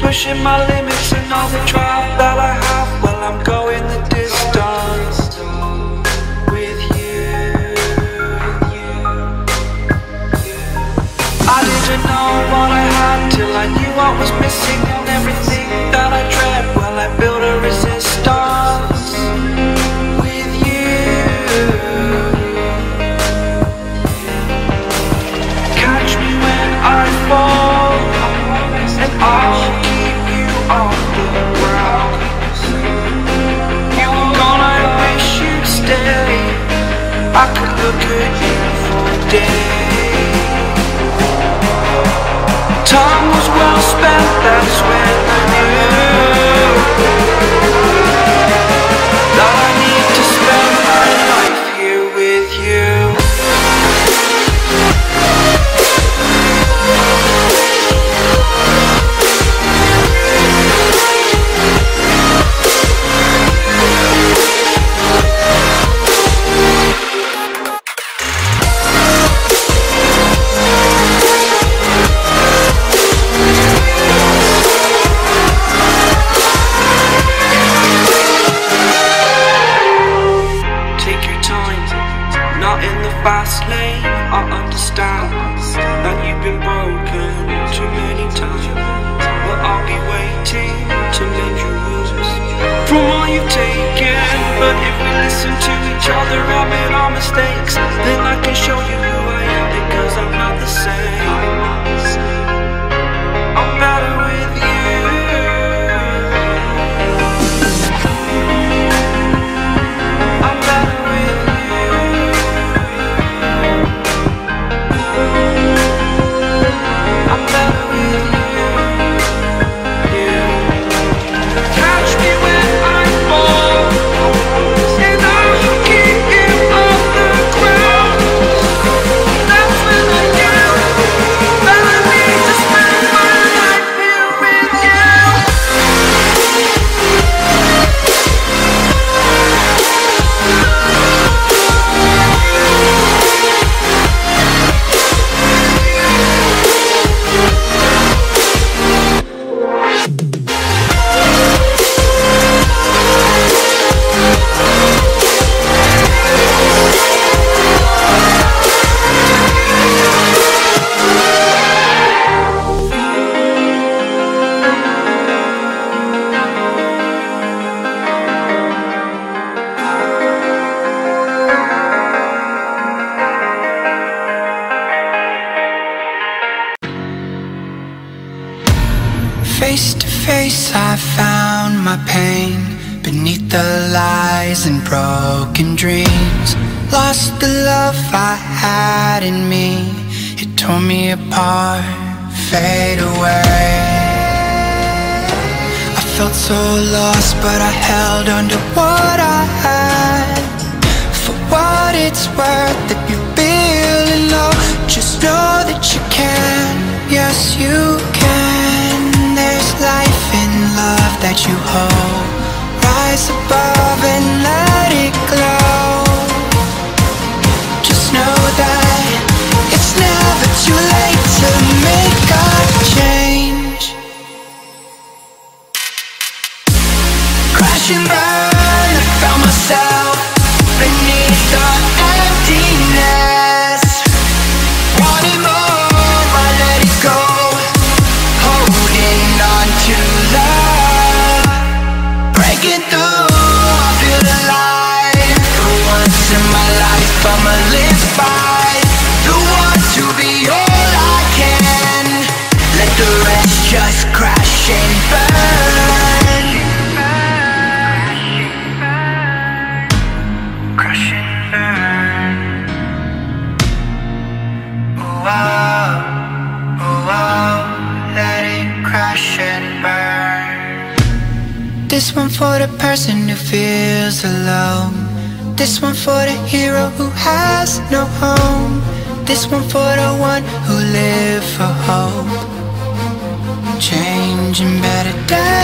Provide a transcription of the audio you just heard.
pushing my limits and all the drive that I have. Well, I'm going the distance with you. I didn't know what I had till I knew what was missing, and everything that I dread, well, I built a resistance with you. Catch me when I fall, and I'll keep you on the ground. You were gone, I wish you'd stay. I could look at you for days. Time was well spent, that's when I knew that I need to spend my life here with you. Fast lane, I understand that you've been broken too many times, but I'll be waiting to mend your wounds from all you've taken. But if we listen to each other, admit our mistakes, then I can show you who I am, because I'm not the same. I'm better with you. I'm better with you. Face to face, I found my pain beneath the lies and broken dreams. Lost the love I had in me, it tore me apart, fade away. I felt so lost, but I held on to what I had. For what it's worth, if you're feeling low, just know that you can, yes you can. There's life in love that you hold. Rise above and let it glow. Just know that it's never too late to make a change. Crash and burn, I found myself beneath the emptiness. Wanting more, I let it go. Holding on to love, breaking through, I feel alive. For once in my life, I'ma live by the want to be all I can. Let the rest just crash and burn. Crash and burn. Oh, oh, oh, oh. Let it crash and burn. This one for the person who feels alone. This one for the hero who has no home. This one for the one who live for hope. Changing better days.